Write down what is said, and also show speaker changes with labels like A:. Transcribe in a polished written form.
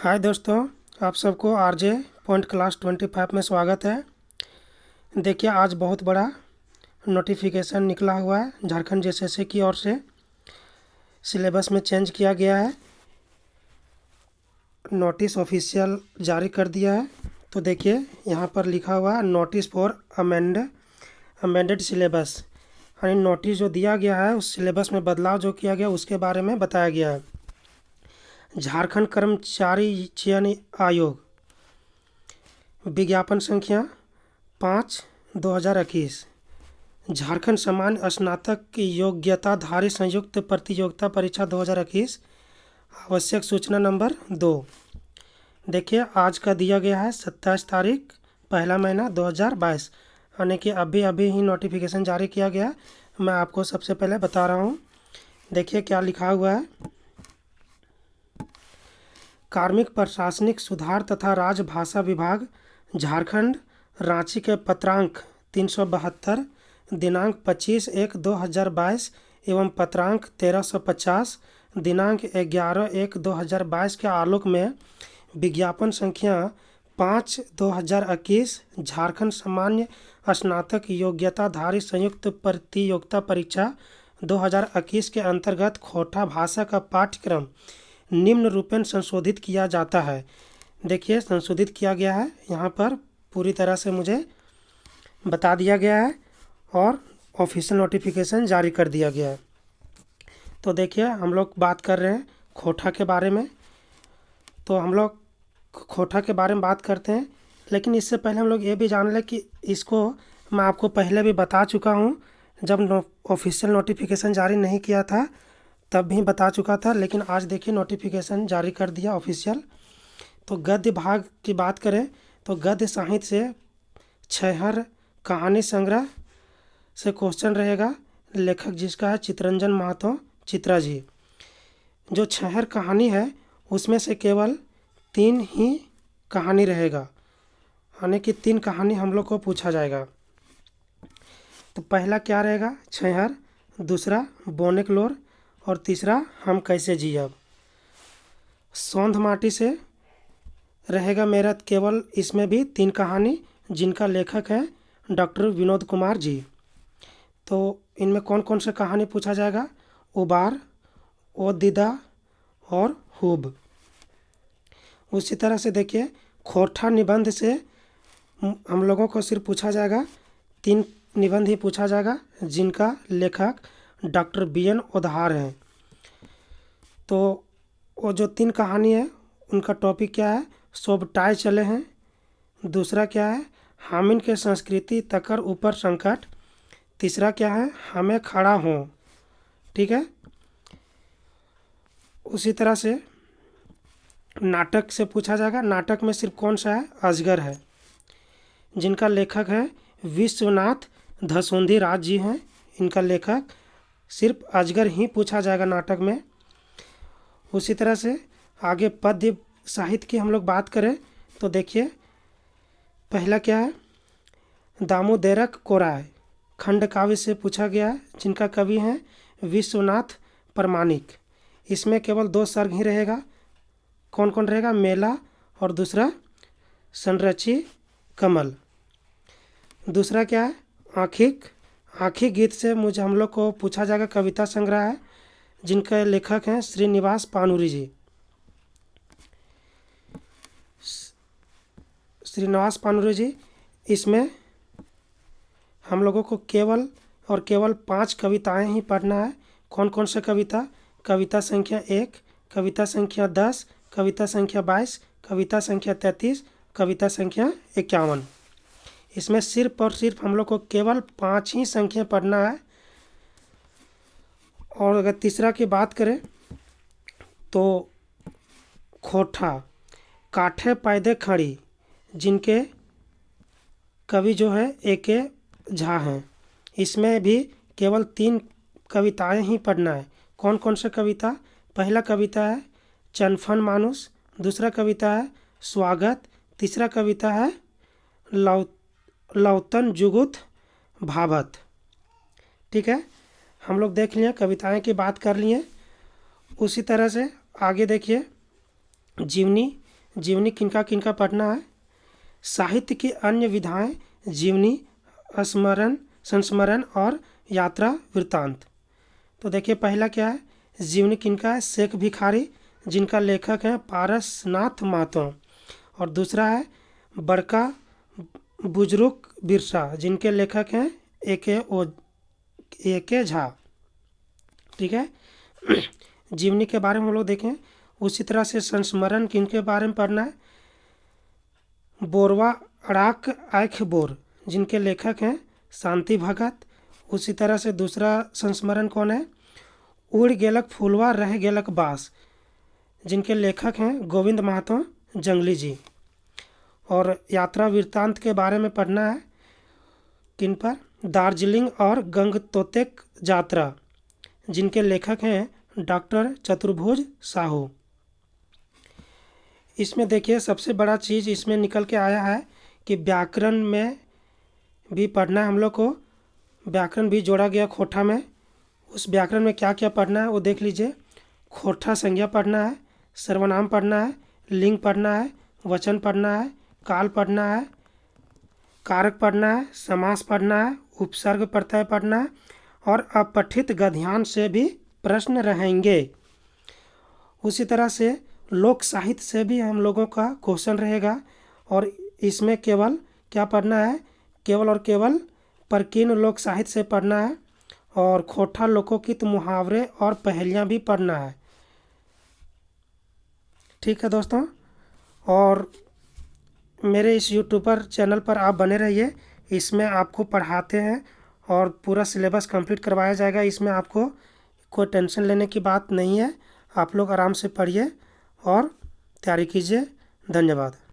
A: हाय दोस्तों, आप सबको आरजे पॉइंट क्लास 25 में स्वागत है। देखिए, आज बहुत बड़ा नोटिफिकेशन निकला हुआ है झारखंड जेएसएससी की ओर से। सिलेबस में चेंज किया गया है, नोटिस ऑफिशियल जारी कर दिया है। तो देखिए, यहाँ पर लिखा हुआ है नोटिस फॉर अमेंडेड सिलेबस, यानी नोटिस जो दिया गया है उस सिलेबस में बदलाव जो किया गया उसके बारे में बताया गया है। झारखंड कर्मचारी चयन आयोग, विज्ञापन संख्या 5/2021। झारखंड सामान्य स्नातक योग्यताधारी संयुक्त प्रतियोगिता परीक्षा 2021, आवश्यक सूचना नंबर 2। देखिए, आज का दिया गया है 27 तारीख 1 महीना 2022, यानी कि अभी अभी ही नोटिफिकेशन जारी किया गया। मैं आपको सबसे पहले बता रहा हूँ। देखिए क्या लिखा हुआ है। कार्मिक प्रशासनिक सुधार तथा राजभाषा विभाग झारखंड, रांची के पत्रांक 372 दिनांक 25/1/2022 एवं पत्रांक 1350 दिनांक 11/1/2022 के आलोक में विज्ञापन संख्या 5/2021 झारखंड सामान्य स्नातक योग्यताधारी संयुक्त प्रतियोगिता परीक्षा 2021 के अंतर्गत खोटा भाषा का पाठ्यक्रम निम्न रूपेण संशोधित किया जाता है। देखिए, संशोधित किया गया है, यहाँ पर पूरी तरह से मुझे बता दिया गया है और ऑफिशियल नोटिफिकेशन जारी कर दिया गया है। तो देखिए, हम लोग बात कर रहे हैं खोटा के बारे में। तो हम लोग खोटा के बारे में बात करते हैं, लेकिन इससे पहले हम लोग ये भी जान लें कि इसको मैं आपको पहले भी बता चुका हूँ। जब ऑफिशियल नोटिफिकेशन जारी नहीं किया था तब भी बता चुका था, लेकिन आज देखिए नोटिफिकेशन जारी कर दिया ऑफिशियल। तो गद्य भाग की बात करें तो गद्य साहित्य से छहर कहानी संग्रह से क्वेश्चन रहेगा। लेखक जिसका है चितरंजन महतो चित्रा जी। जो छहर कहानी है उसमें से केवल 3 ही कहानी रहेगा, यानी कि 3 कहानी हम लोग को पूछा जाएगा। तो पहला क्या रहेगा, छहर, दूसरा बोनेकलोर और तीसरा हम कैसे जियब। सौंध माटी से रहेगा मेरा केवल, इसमें भी 3 कहानी जिनका लेखक है डॉक्टर विनोद कुमार जी। तो इनमें कौन कौन सा कहानी पूछा जाएगा, उबार, ओ दीदा और हुब। उसी तरह से देखिए, खोटा निबंध से हम लोगों को सिर्फ पूछा जाएगा 3 निबंध ही पूछा जाएगा जिनका लेखक डॉक्टर BN ओधार हैं। तो वो जो 3 कहानी है उनका टॉपिक क्या है, सोबटाए चले हैं। दूसरा क्या है, हामिन के संस्कृति तकर ऊपर संकट। तीसरा क्या है, हमें खड़ा हो। ठीक है। उसी तरह से नाटक से पूछा जाएगा। नाटक में सिर्फ कौन सा है, अजगर है, जिनका लेखक है विश्वनाथ धसोंधी राज जी हैं। इनका लेखक सिर्फ अजगर ही पूछा जाएगा नाटक में। उसी तरह से आगे पद्य साहित्य की हम लोग बात करें तो देखिए, पहला क्या है, दामोदरक कोराय खंड काव्य से पूछा गया है, जिनका कवि हैं विश्वनाथ प्रमाणिक। इसमें केवल 2 सर्ग ही रहेगा। कौन कौन रहेगा, मेला और दूसरा संरची कमल। दूसरा क्या है, आँखी गीत से हम लोग को पूछा जाएगा कविता संग्रह है, जिनके लेखक हैं श्रीनिवास पानुरी जी। श्रीनिवास पानुरी जी, इसमें हम लोगों को केवल 5 कविताएं ही पढ़ना है। कौन कौन सा कविता, कविता संख्या 1, कविता संख्या 10, कविता संख्या 22, कविता संख्या 33, कविता संख्या 51। इसमें सिर्फ और सिर्फ हम लोग को केवल 5 ही संख्या पढ़ना है। और अगर तीसरा की बात करें तो खोटा काठे पैदे खड़ी, जिनके कवि जो है A.K. झा हैं। इसमें भी केवल 3 कविताएं ही पढ़ना है। कौन कौन सा कविता, पहला कविता है चनफन मानुस, दूसरा कविता है स्वागत, तीसरा कविता है लौतन जुगुत भावत। ठीक है, हम लोग देख लिए, कविताएं की बात कर लिए। उसी तरह से आगे देखिए, जीवनी जीवनी किनका किनका पढ़ना है। साहित्य की अन्य विधाएं जीवनी, स्मरण, संस्मरण और यात्रा वृत्तांत। तो देखिए पहला क्या है, जीवनी किनका है, शेख भिखारी जिनका लेखक है पारसनाथ महतो। और दूसरा है बड़का बुजुर्ग बिरसा जिनके लेखक हैं ए के झा। ठीक है। जीवनी के बारे में हम लोग देखें। उसी तरह से संस्मरण किनके बारे में पढ़ना है, बोरवा अड़ाक आँख बोर जिनके लेखक हैं शांति भगत। उसी तरह से दूसरा संस्मरण कौन है, उड़ गेलक फूलवा रह गेलक बास जिनके लेखक हैं गोविंद महतो जंगली जी। और यात्रा वृत्तांत के बारे में पढ़ना है किन पर, दार्जिलिंग और गंगतोतेक यात्रा जिनके लेखक हैं डॉक्टर चतुर्भुज साहू। इसमें देखिए सबसे बड़ा चीज़ इसमें निकल के आया है कि व्याकरण में भी पढ़ना है हम लोग को। व्याकरण भी जोड़ा गया खोटा में। उस व्याकरण में क्या क्या पढ़ना है वो देख लीजिए। खोटा संज्ञा पढ़ना है, सर्वनाम पढ़ना है, लिंग पढ़ना है, वचन पढ़ना है, काल पढ़ना है, कारक पढ़ना है, समास पढ़ना है, उपसर्ग प्रत्यय पढ़ना है और अपठित गद्यांश से भी प्रश्न रहेंगे। उसी तरह से लोक साहित्य से भी हम लोगों का क्वेश्चन रहेगा और इसमें केवल क्या पढ़ना है, केवल और केवल परकीन लोक साहित्य से पढ़ना है और खोटा लोकोकित मुहावरे और पहेलियाँ भी पढ़ना है। ठीक है दोस्तों, और मेरे इस यूट्यूबर चैनल पर आप बने रहिए। इसमें आपको पढ़ाते हैं और पूरा सिलेबस कंप्लीट करवाया जाएगा। इसमें आपको कोई टेंशन लेने की बात नहीं है। आप लोग आराम से पढ़िए और तैयारी कीजिए। धन्यवाद।